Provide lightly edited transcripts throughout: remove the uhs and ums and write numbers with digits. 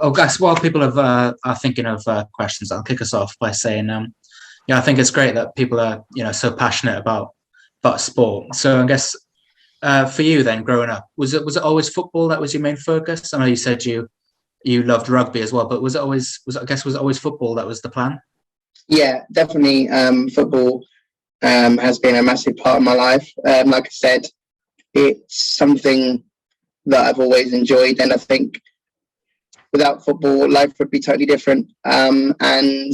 Oh, guys, while people are thinking of questions, I'll kick us off by saying, I think it's great that people are, so passionate about sport. So I guess for you then, growing up, was it always football that was your main focus? I know you said you loved rugby as well, but was it always football that was the plan? Yeah, definitely. Football has been a massive part of my life. Like I said, it's something that I've always enjoyed, and I think without football, life would be totally different. And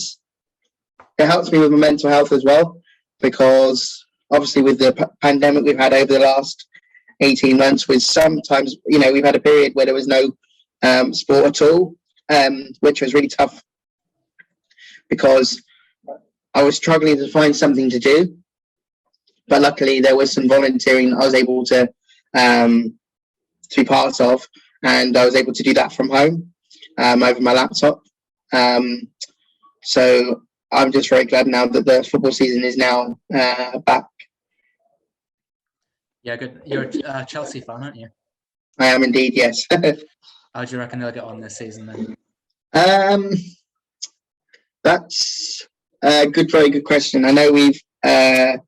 it helps me with my mental health as well, because obviously with the pandemic we've had over the last 18 months, with sometimes, we've had a period where there was no sport at all, which was really tough because I was struggling to find something to do. But luckily there was some volunteering I was able to be part of, and I was able to do that from home over my laptop. So I'm just very glad now that the football season is now back. Yeah, good. You're a Chelsea fan, aren't you? I am indeed, yes. How do you reckon they'll get on this season then? That's a very good question. I know we've. I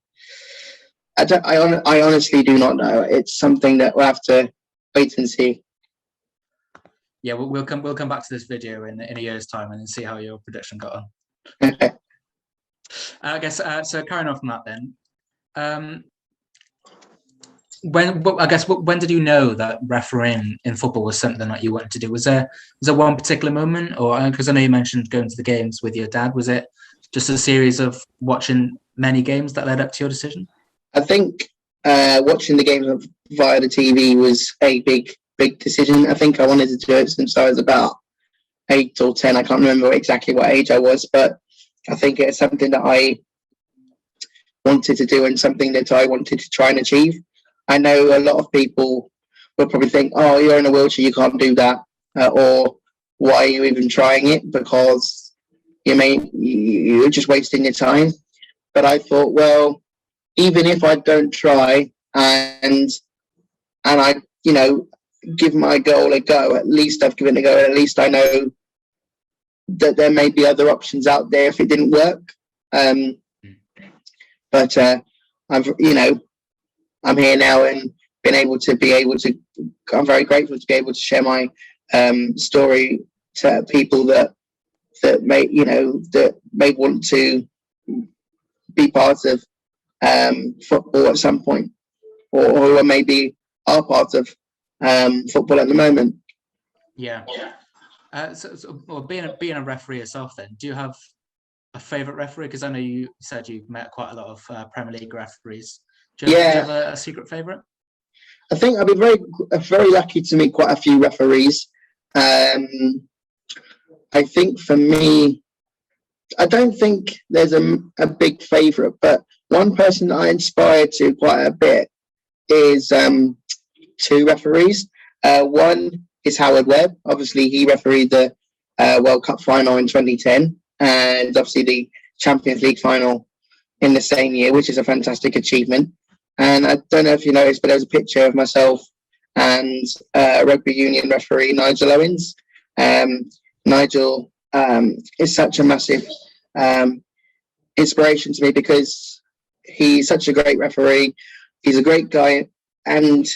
honestly do not know. It's something that we'll have to wait and see. Yeah, we'll come back to this video in a year's time and then see how your prediction got on. I guess so. Carrying on from that, then, when did you know that refereeing in football was something that you wanted to do? Was there one particular moment, or because I know you mentioned going to the games with your dad? Was it just a series of watching many games that led up to your decision? I think watching the games via the TV was a big decision. I think I wanted to do it since I was about 8 or 10. I can't remember exactly what age I was, but I think it's something that I wanted to do and something that I wanted to try and achieve. I know a lot of people will probably think, oh, you're in a wheelchair, you can't do that, or why are you even trying it? Because you're just wasting your time. But I thought, well, even if I don't try and I, give my goal a go, at least I've given it a go, and at least I know that there may be other options out there if it didn't work. But I'm here now and I'm very grateful to be able to share my story to people that may want to be part of football at some point, or who maybe are part of football at the moment. Yeah. So being a referee yourself, then, do you have a favourite referee? Because I know you said you've met quite a lot of Premier League referees. Do you have a secret favourite? I think I've been very lucky to meet quite a few referees. I think for me, I don't think there's a big favourite, but one person that I inspire to quite a bit is 2 referees. One is Howard Webb. Obviously, he refereed the World Cup final in 2010, and obviously the Champions League final in the same year, which is a fantastic achievement. And I don't know if you noticed, but there's a picture of myself and rugby union referee Nigel Owens. Nigel is such a massive inspiration to me because he's such a great referee. He's a great guy, and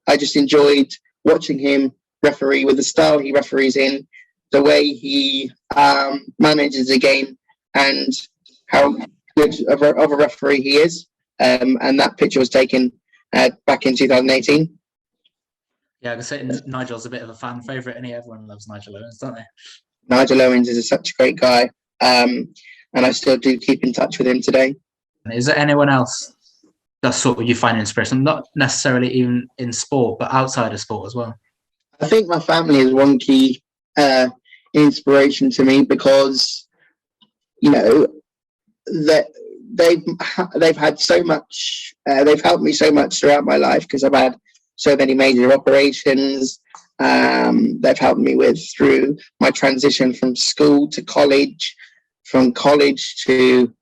I just enjoyed watching him referee with the style he referees in, the way he manages the game, and how good of a referee he is. And that picture was taken back in 2018. Yeah, I can say Nigel's a bit of a fan favourite, and everyone loves Nigel Owens, don't they? Nigel Owens is such a great guy, and I still do keep in touch with him today. Is there anyone else that's sort of you find inspiration, not necessarily even in sport, but outside of sport as well? I think my family is one key inspiration to me, because that they've had so much. They've helped me so much throughout my life, because I've had so many major operations. They've helped me through my transition from school to college, from college to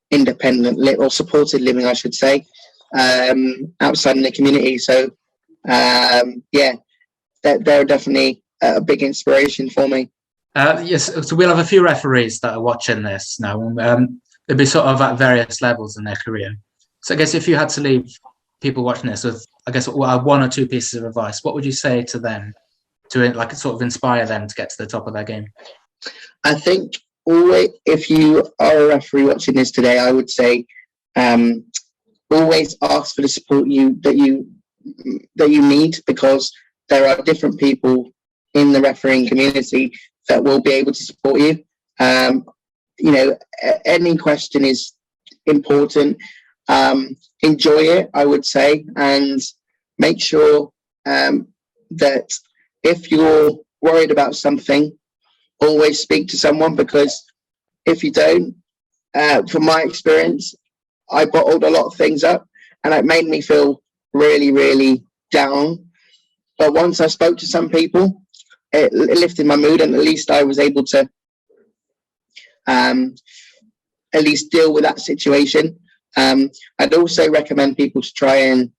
independent or supported living, I should say, outside in the community. So, they're definitely a big inspiration for me. Yes, so we'll have a few referees that are watching this now. They'll be sort of at various levels in their career. So I guess if you had to leave people watching this with, I guess, one or two pieces of advice, what would you say to them to like sort of inspire them to get to the top of their game? I think always, if you are a referee watching this today, I would say always ask for the support that you need, because there are different people in the refereeing community that will be able to support you. Any question is important. Enjoy it, I would say, and make sure that if you're worried about something, always speak to someone, because if you don't, from my experience, I bottled a lot of things up and it made me feel really, really down. But once I spoke to some people, it lifted my mood, and at least I was able to at least deal with that situation. I'd also recommend people to try and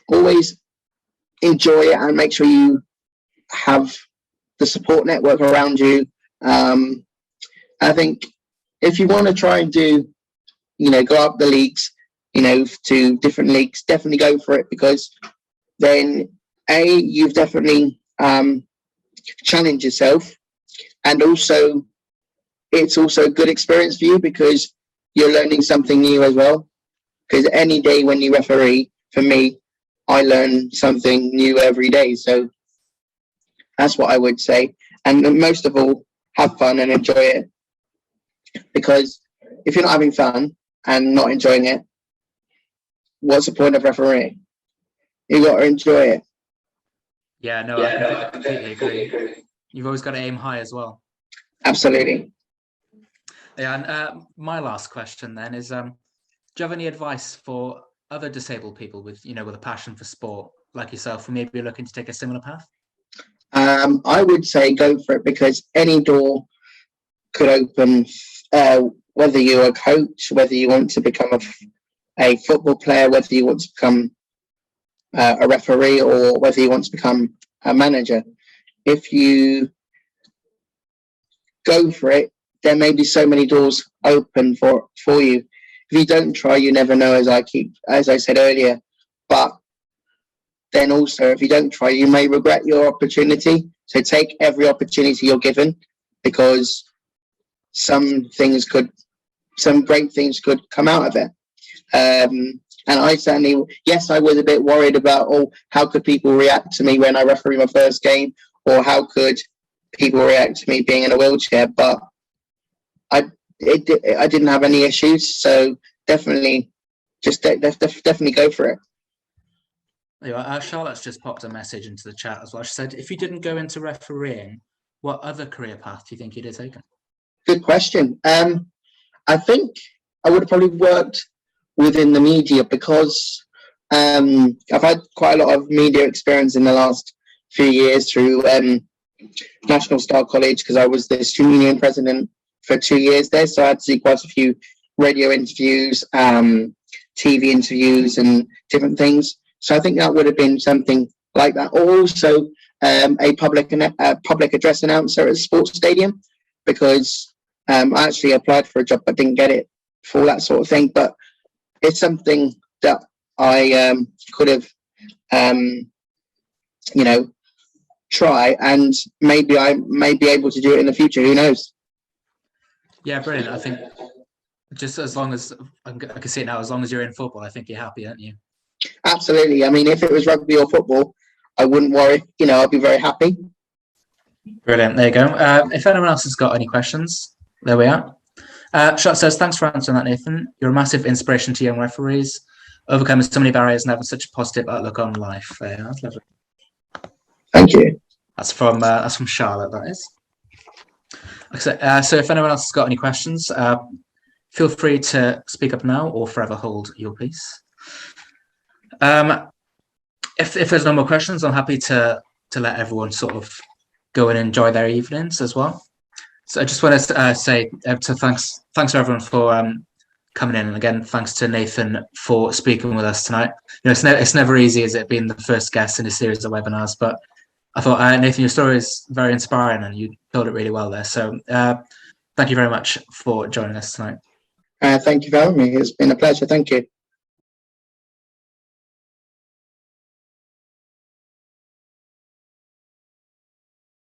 always enjoy it and make sure you have the support network around you. I think if you want to try and do, go up the leagues, to different leagues, definitely go for it, because then you've definitely challenged yourself, and also it's also a good experience for you because you're learning something new as well. Because any day when you referee, for me, I learn something new every day. So that's what I would say. And most of all, have fun and enjoy it. Because if you're not having fun and not enjoying it, what's the point of refereeing? You got to enjoy it. Yeah, no, I completely agree. You've always got to aim high as well. Absolutely. Yeah, and my last question then is, do you have any advice for other disabled people with a passion for sport like yourself, who maybe are looking to take a similar path? I would say go for it, because any door could open, whether you're a coach, whether you want to become a football player, whether you want to become a referee, or whether you want to become a manager. If you go for it, there may be so many doors open for you. If you don't try, you never know, as I said earlier. But then also, if you don't try, you may regret your opportunity. So take every opportunity you're given, because some great things could come out of it. And I certainly, yes, I was a bit worried about, how could people react to me when I referee my first game, or how could people react to me being in a wheelchair? But I didn't have any issues, so definitely, definitely go for it. Anyway, Charlotte's just popped a message into the chat as well. She said, if you didn't go into refereeing, what other career path do you think you'd have taken? Good question. I think I would have probably worked within the media, because I've had quite a lot of media experience in the last few years through National Star College, because I was the student union president for 2 years there. So I had to do quite a few radio interviews, TV interviews and different things. So I think that would have been something like that. Or also a public address announcer at a sports stadium, because I actually applied for a job but didn't get it for that sort of thing. But it's something that I could have, try, and maybe I may be able to do it in the future. Who knows? Yeah, brilliant. I think just as long as I can see it now, as long as you're in football, I think you're happy, aren't you? Absolutely. I mean, if it was rugby or football, I wouldn't worry. I'd be very happy. Brilliant. There you go. If anyone else has got any questions, there we are. Shot says, thanks for answering that, Nathan. You're a massive inspiration to young referees, overcoming so many barriers and having such a positive outlook on life. That's lovely. Thank you. That's from Charlotte, that is. So if anyone else has got any questions, feel free to speak up now or forever hold your peace. If there's no more questions, I'm happy to let everyone sort of go and enjoy their evenings as well. So I just want to say thanks to everyone for coming in, and again, thanks to Nathan for speaking with us tonight. It's never easy, as it being the first guest in a series of webinars, but I thought, Nathan, your story is very inspiring and you told it really well there. So thank you very much for joining us tonight. Thank you for having me. It's been a pleasure. Thank you.